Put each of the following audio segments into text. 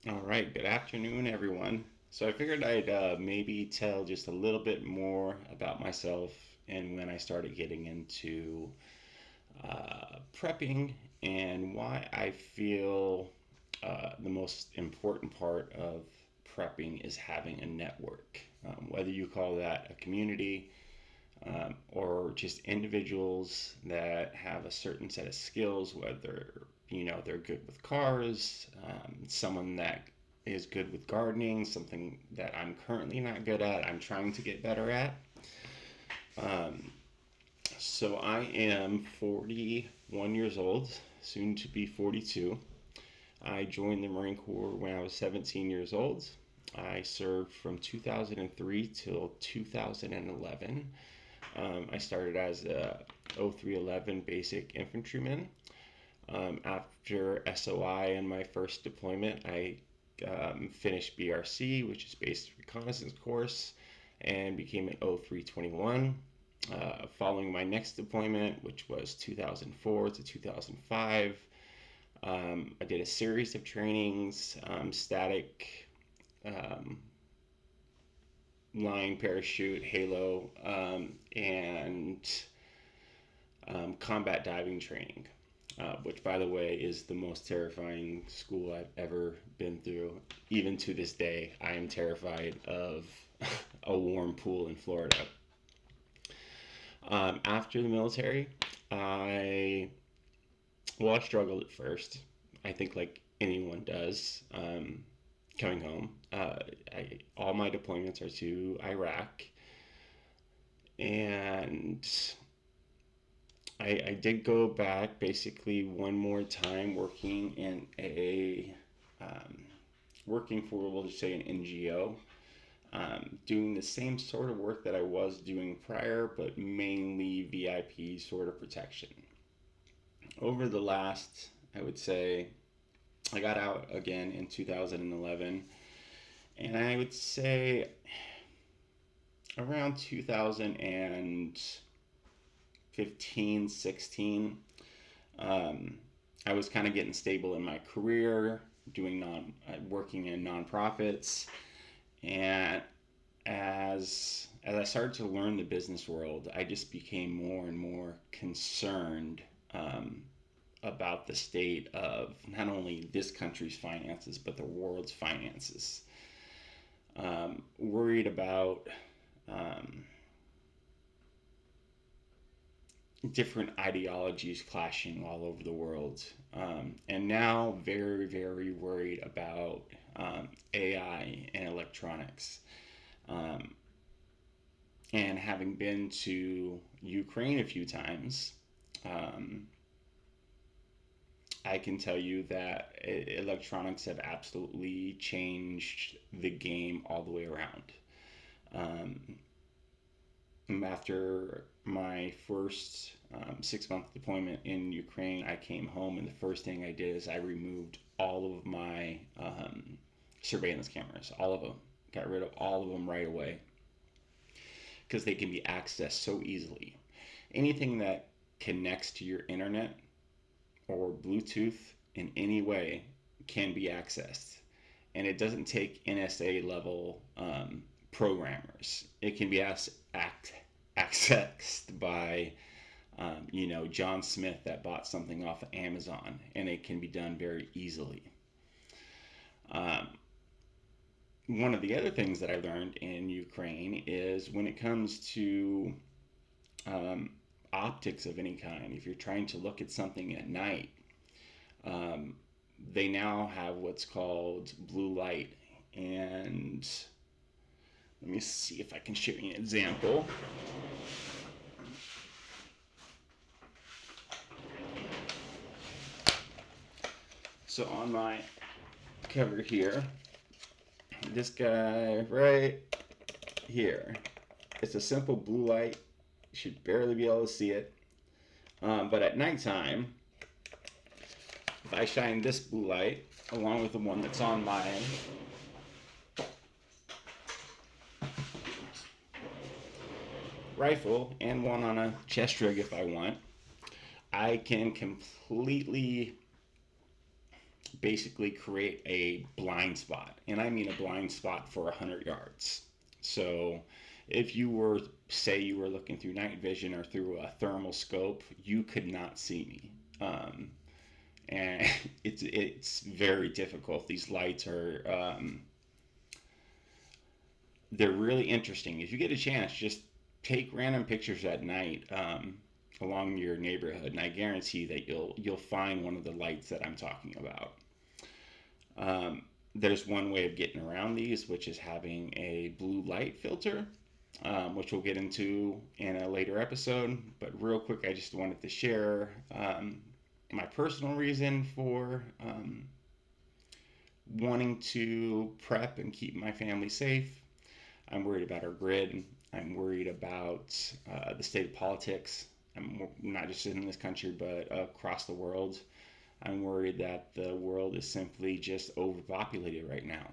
All right, good afternoon, everyone. So I figured I'd maybe tell just a little bit more about myself and when I started getting into prepping and why I feel the most important part of prepping is having a network. Whether you call that a community or just individuals that have a certain set of skills, whether they're good with cars, someone that is good with gardening, something that I'm currently not good at, I'm trying to get better at. Um, so I am 41 years old, soon to be 42. I joined the Marine Corps when I was 17 years old. I served from 2003 till 2011. I started as a 0311 basic infantryman. After SOI and my first deployment, I finished BRC, which is Basic Reconnaissance Course, and became an 0321. Following my next deployment, which was 2004 to 2005, I did a series of trainings, static, um, line, parachute, halo, and combat diving training, which, by the way, is the most terrifying school I've ever been through. Even to this day, I am terrified of a warm pool in Florida. After the military, I I struggled at first. I think like anyone does. Coming home, all my deployments are to Iraq, and I did go back basically one more time working in um, working for, we'll just say, an NGO, doing the same sort of work that I was doing prior, but mainly VIP sort of protection. Over the last, I would say, I got out again in 2011, and I would say around 2015, 16, um, I was kind of getting stable in my career, doing working in nonprofits, and as I started to learn the business world, I just became more and more concerned about the state of not only this country's finances but the world's finances. Worried about um, different ideologies clashing all over the world. And now very, very worried about AI and electronics. Um, and having been to Ukraine a few times, um, I can tell you that electronics have absolutely changed the game all the way around. Um, After my first 6 month deployment in Ukraine, I came home, and the first thing I did is I removed all of my surveillance cameras, all of them. Got rid of all of them right away because they can be accessed so easily. Anything that connects to your internet or Bluetooth in any way can be accessed. And it doesn't take NSA level programmers. It can be accessed by, John Smith that bought something off of Amazon, and it can be done very easily. Um, One of the other things that I learned in Ukraine is when it comes to um, optics of any kind, if you're trying to look at something at night, um, they now have what's called blue light. And let me see if I can show you an example. So on my cover here, this guy right here, it's a simple blue light. You should barely be able to see it. But at nighttime, if I shine this blue light along with the one that's on my rifle and one on a chest rig if I want, I can completely basically create a blind spot. And I mean a blind spot for 100 yards. So if you were, say, you were looking through night vision or through a thermal scope, you could not see me. And it's very difficult. These lights are they're really interesting. If you get a chance, just take random pictures at night along your neighborhood, and I guarantee that you'll find one of the lights that I'm talking about. There's one way of getting around these, which is having a blue light filter, which we'll get into in a later episode. But real quick, I just wanted to share my personal reason for wanting to prep and keep my family safe. I'm worried about our grid. I'm worried about the state of politics. I'm not just in this country, but across the world. I'm worried that the world is simply just overpopulated right now.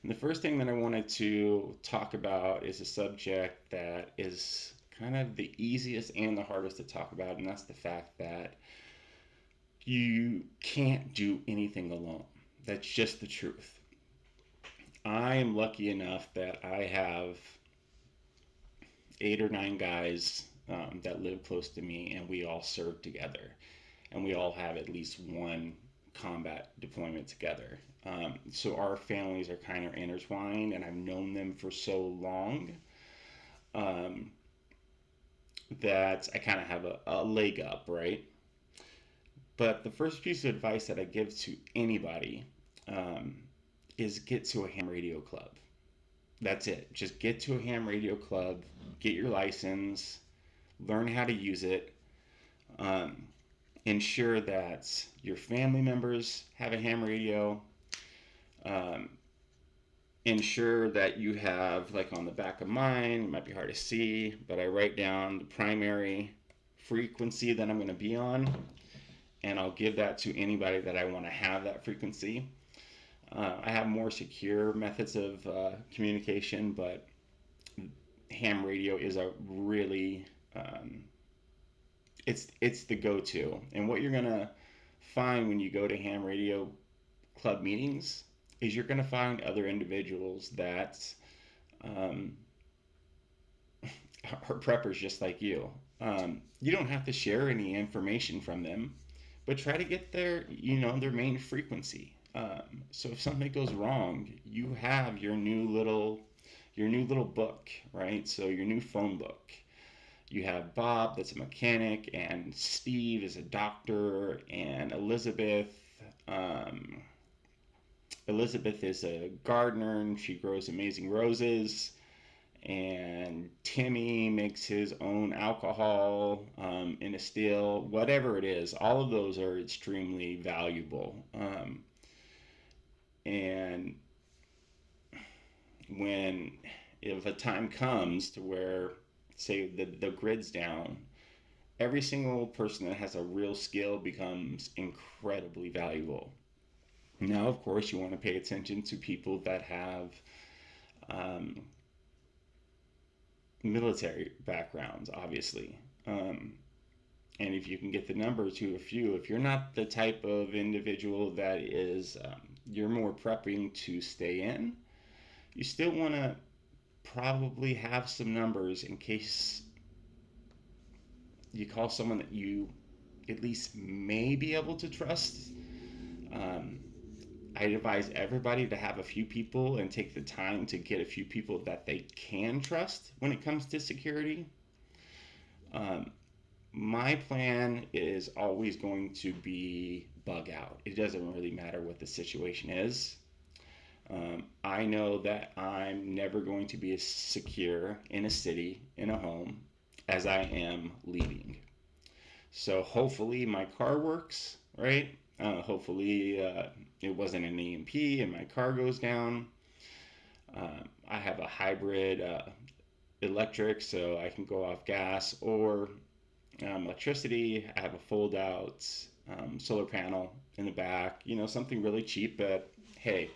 And the first thing that I wanted to talk about is a subject that is kind of the easiest and the hardest to talk about, and that's the fact that you can't do anything alone. That's just the truth. I am lucky enough that I have 8 or 9 guys that live close to me, and we all serve together. And we all have at least one combat deployment together. So our families are kind of intertwined, and I've known them for so long that I kind of have a leg up, right? But the first piece of advice that I give to anybody is get to a ham radio club. That's it. Just get to a ham radio club, get your license, learn how to use it. Ensure that your family members have a ham radio. Ensure that you have, like on the back of mine, it might be hard to see, but I write down the primary frequency that I'm going to be on, and I'll give that to anybody that I want to have that frequency. I have more secure methods of communication, but ham radio is a really it's the go-to. And what you're gonna find when you go to ham radio club meetings is you're gonna find other individuals that are preppers just like you. You don't have to share any information from them, but try to get their main frequency. So if something goes wrong, you have your new little book, right? So your new phone book. You have Bob, that's a mechanic, and Steve is a doctor, and Elizabeth is a gardener, and she grows amazing roses. And Timmy makes his own alcohol in a still, whatever it is. All of those are extremely valuable. And if a time comes to where, say, the grid's down, every single person that has a real skill becomes incredibly valuable. Now, of course, you want to pay attention to people that have military backgrounds, obviously. And if you can get the number to a few, if you're not the type of individual that is, you're more prepping to stay in, you still want to probably have some numbers in case you call someone that you at least may be able to trust. I advise everybody to have a few people and take the time to get a few people that they can trust when it comes to security. My plan is always going to be Bugout. It doesn't really matter what the situation is. I know that I'm never going to be as secure in a city, in a home, as I am leaving. So hopefully my car works, right? Hopefully it wasn't an EMP and my car goes down. I have a hybrid electric, so I can go off gas or electricity. I have a fold-out solar panel in the back. Something really cheap, but hey,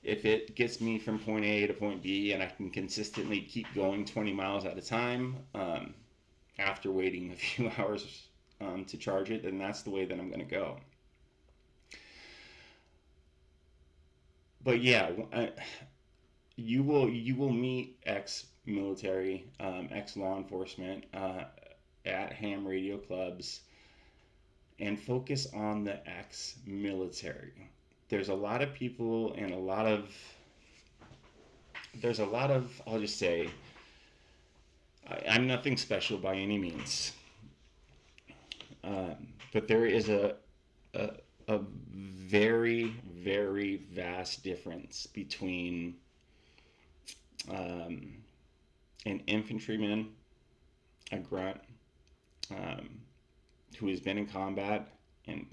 if it gets me from point A to point B and I can consistently keep going 20 miles at a time after waiting a few hours to charge it, then that's the way that I'm going to go. But yeah, you will meet ex-military, ex-law enforcement at ham radio clubs, and focus on the ex-military. There's a lot of people and there's a lot of, I'll just say, I'm nothing special by any means, but there is a, a very, very vast difference between um, an infantryman, a grunt, um, who has been in combat and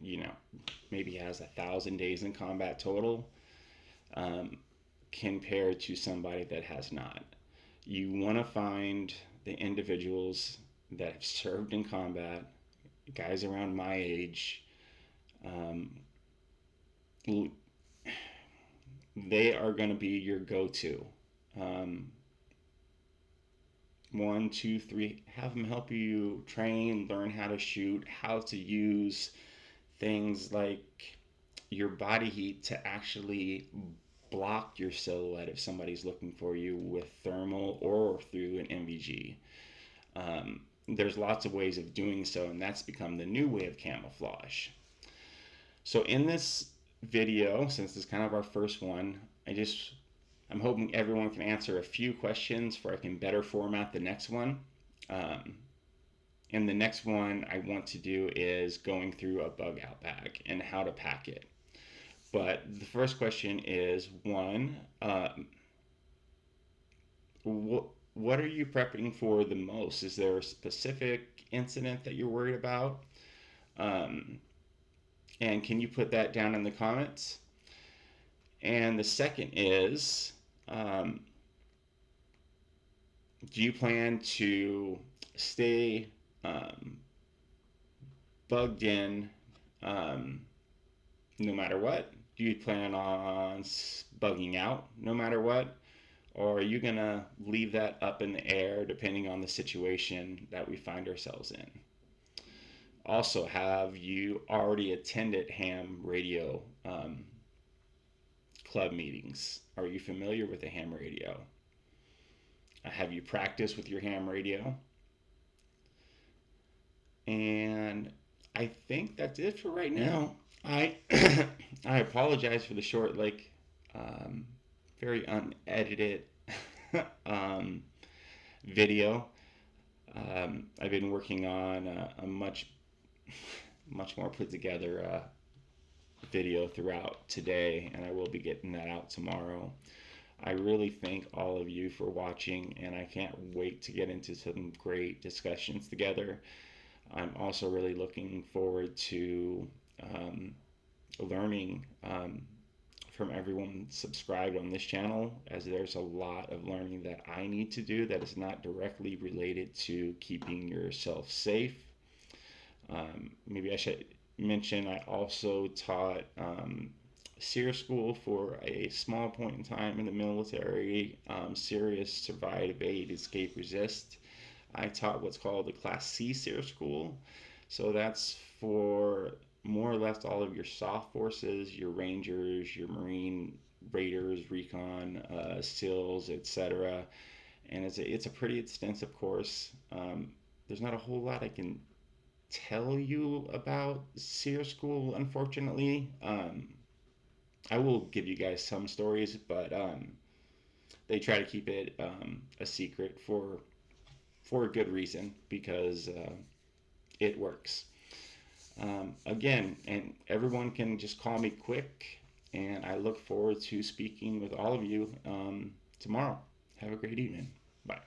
maybe has 1,000 days in combat total, um, compared to somebody that has not. You want to find the individuals that have served in combat, guys around my age. Um, they are going to be your go-to. Um, one, two, three. Have them help you train, learn how to shoot, how to use things like your body heat to actually block your silhouette if somebody's looking for you with thermal or through an MVG. There's lots of ways of doing so, and that's become the new way of camouflage. So in this video, since it's kind of our first one, I'm hoping everyone can answer a few questions for I can better format the next one. Um, and the next one I want to do is going through a bug out bag and how to pack it. But the first question is one, what are you prepping for the most? Is there a specific incident that you're worried about? Um, and can you put that down in the comments? And the second is, um, do you plan to stay bugged in um, no matter what? Do you plan on bugging out no matter what? Or are you going to leave that up in the air depending on the situation that we find ourselves in? Also, have you already attended ham radio club meetings? Are you familiar with the ham radio? Have you practiced with your ham radio? And I think that's it for right now. I I apologize for the short, um, very unedited um, video. I've been working on a much more put together video throughout today, and I will be getting that out tomorrow. I really thank all of you for watching, and I can't wait to get into some great discussions together. I'm also really looking forward to learning from everyone subscribed on this channel, as there's a lot of learning that I need to do that is not directly related to keeping yourself safe. Maybe I should mention I also taught SEER school for a small point in time in the military, serious survive, evade, escape, resist. I taught what's called the Class C SEER school. So that's for more or less all of your soft forces, your Rangers, your Marine Raiders, Recon, SEALs, etc. And it's a pretty extensive course. There's not a whole lot I can tell you about SEER school, unfortunately. I will give you guys some stories, but they try to keep it a secret for a good reason, because it works. Again, and everyone can just call me Quick, and I look forward to speaking with all of you tomorrow. Have a great evening. Bye.